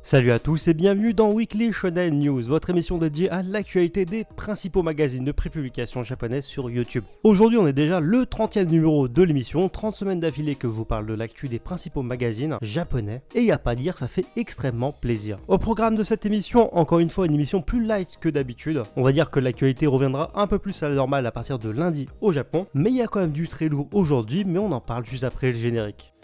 Salut à tous et bienvenue dans Weekly Shonen News, votre émission dédiée à l'actualité des principaux magazines de prépublication japonaises sur YouTube. Aujourd'hui on est déjà le 30e numéro de l'émission, 30 semaines d'affilée que je vous parle de l'actu des principaux magazines japonais, et y a pas à dire, ça fait extrêmement plaisir. Au programme de cette émission, encore une fois une émission plus light que d'habitude, on va dire que l'actualité reviendra un peu plus à la normale à partir de lundi au Japon, mais il y a quand même du très lourd aujourd'hui, mais on en parle juste après le générique.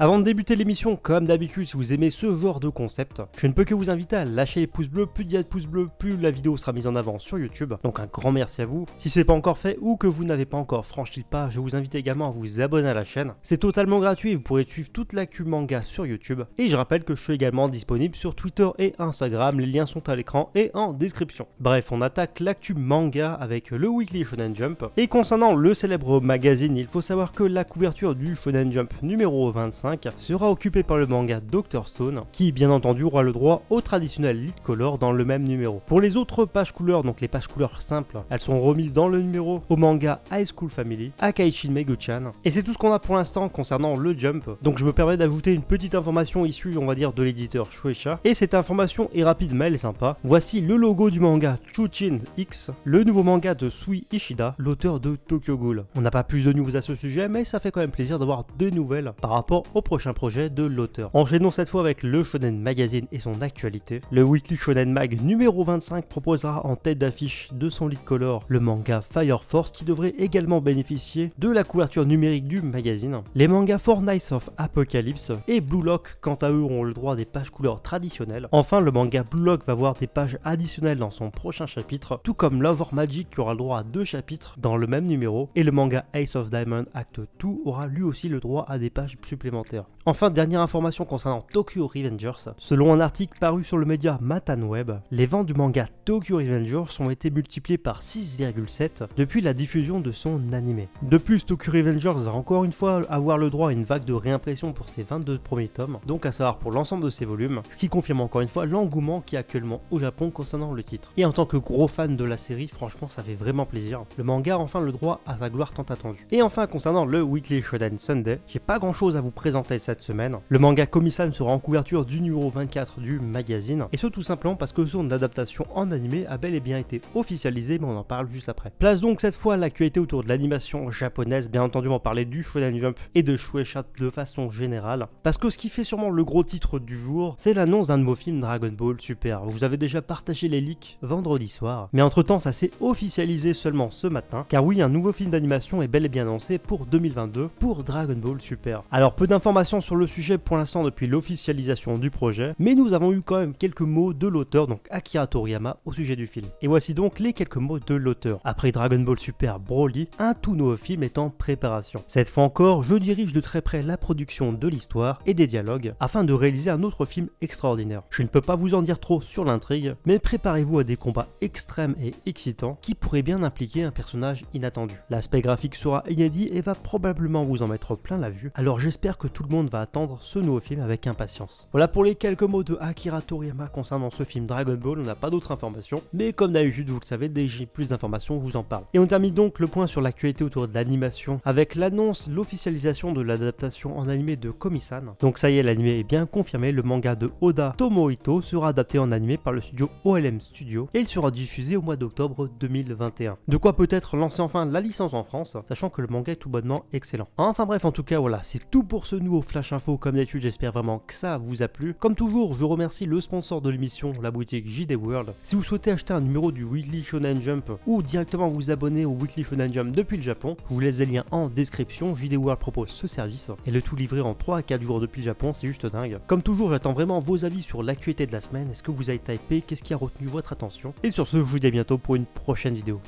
Avant de débuter l'émission, comme d'habitude, si vous aimez ce genre de concept, je ne peux que vous inviter à lâcher les pouces bleus. Plus il y a de pouces bleus, plus la vidéo sera mise en avant sur YouTube. Donc un grand merci à vous. Si ce n'est pas encore fait ou que vous n'avez pas encore franchi le pas, je vous invite également à vous abonner à la chaîne. C'est totalement gratuit et vous pourrez suivre toute l'actu manga sur YouTube. Et je rappelle que je suis également disponible sur Twitter et Instagram. Les liens sont à l'écran et en description. Bref, on attaque l'actu manga avec le Weekly Shonen Jump. Et concernant le célèbre magazine, il faut savoir que la couverture du Shonen Jump numéro 25 sera occupé par le manga Dr Stone, qui bien entendu aura le droit au traditionnel lead color dans le même numéro. Pour les autres pages couleurs, donc les pages couleurs simples, elles sont remises dans le numéro au manga High School Family, Akaishin Megu-chan. Et c'est tout ce qu'on a pour l'instant concernant le Jump. Donc je me permets d'ajouter une petite information issue, on va dire, de l'éditeur Shueisha. Et cette information est rapide mais elle est sympa. Voici le logo du manga Chuchin X, le nouveau manga de Sui Ishida, l'auteur de Tokyo Ghoul. On n'a pas plus de news à ce sujet, mais ça fait quand même plaisir d'avoir des nouvelles par rapport au prochain projet de l'auteur. Enchaînons cette fois avec le Shonen Magazine et son actualité. Le Weekly Shonen Mag numéro 25 proposera en tête d'affiche de son lead color le manga Fire Force, qui devrait également bénéficier de la couverture numérique du magazine. Les mangas Four Knights of Apocalypse et Blue Lock, quant à eux, ont le droit à des pages couleurs traditionnelles. Enfin, le manga Blue Lock va avoir des pages additionnelles dans son prochain chapitre, tout comme Love or Magic qui aura le droit à 2 chapitres dans le même numéro, et le manga Ace of Diamond Act 2 aura lui aussi le droit à des pages supplémentaires. Enfin, dernière information concernant Tokyo Revengers. Selon un article paru sur le média MatanWeb, les ventes du manga Tokyo Revengers ont été multipliées par 6,7 depuis la diffusion de son animé. De plus, Tokyo Revengers va encore une fois avoir le droit à une vague de réimpression pour ses 22 premiers tomes, donc à savoir pour l'ensemble de ses volumes, ce qui confirme encore une fois l'engouement qui est actuellement au Japon concernant le titre. Et en tant que gros fan de la série, franchement ça fait vraiment plaisir. Le manga a enfin le droit à sa gloire tant attendue. Et enfin, concernant le Weekly Shonen Sunday, j'ai pas grand chose à vous présenter cette semaine. Le manga Komi-san sera en couverture du numéro 24 du magazine, et ce tout simplement parce que son adaptation en animé a bel et bien été officialisée, mais on en parle juste après. Place donc cette fois l'actualité autour de l'animation japonaise. Bien entendu on va parler du Shonen Jump et de Shueisha de façon générale, parce que ce qui fait sûrement le gros titre du jour, c'est l'annonce d'un nouveau film Dragon Ball Super. Vous avez déjà partagé les leaks vendredi soir, mais entre temps ça s'est officialisé seulement ce matin, car oui, un nouveau film d'animation est bel et bien annoncé pour 2022 pour Dragon Ball Super. Alors peu d'informations sur le sujet pour l'instant depuis l'officialisation du projet, mais nous avons eu quand même quelques mots de l'auteur, donc Akira Toriyama, au sujet du film. Et voici donc les quelques mots de l'auteur. Après Dragon Ball Super Broly, un tout nouveau film est en préparation. Cette fois encore, je dirige de très près la production de l'histoire et des dialogues afin de réaliser un autre film extraordinaire. Je ne peux pas vous en dire trop sur l'intrigue, mais préparez-vous à des combats extrêmes et excitants qui pourraient bien impliquer un personnage inattendu. L'aspect graphique sera inédit et va probablement vous en mettre plein la vue, alors j'espère que tout le monde va attendre ce nouveau film avec impatience. Voilà pour les quelques mots de Akira Toriyama concernant ce film Dragon Ball. On n'a pas d'autres informations, mais comme d'habitude vous le savez, dès que j'ai plus d'informations je vous en parle. Et on termine donc le point sur l'actualité autour de l'animation avec l'annonce, l'officialisation de l'adaptation en animé de Komi-san. Donc ça y est, l'animé est bien confirmé, le manga de Oda Tomohito sera adapté en animé par le studio OLM Studio et il sera diffusé au mois d'octobre 2021. De quoi peut-être lancer enfin la licence en France, sachant que le manga est tout bonnement excellent. Enfin bref, en tout cas voilà, c'est tout pour ce nouveau Flash Info. Comme d'habitude, j'espère vraiment que ça vous a plu. Comme toujours, je remercie le sponsor de l'émission, la boutique JD World. Si vous souhaitez acheter un numéro du Weekly Shonen Jump ou directement vous abonner au Weekly Shonen Jump depuis le Japon, je vous laisse les liens en description. JD World propose ce service et le tout livré en 3 à 4 jours depuis le Japon, c'est juste dingue. Comme toujours, j'attends vraiment vos avis sur l'actualité de la semaine. Est-ce que vous avez typé? Qu'est-ce qui a retenu votre attention? Et sur ce, je vous dis à bientôt pour une prochaine vidéo.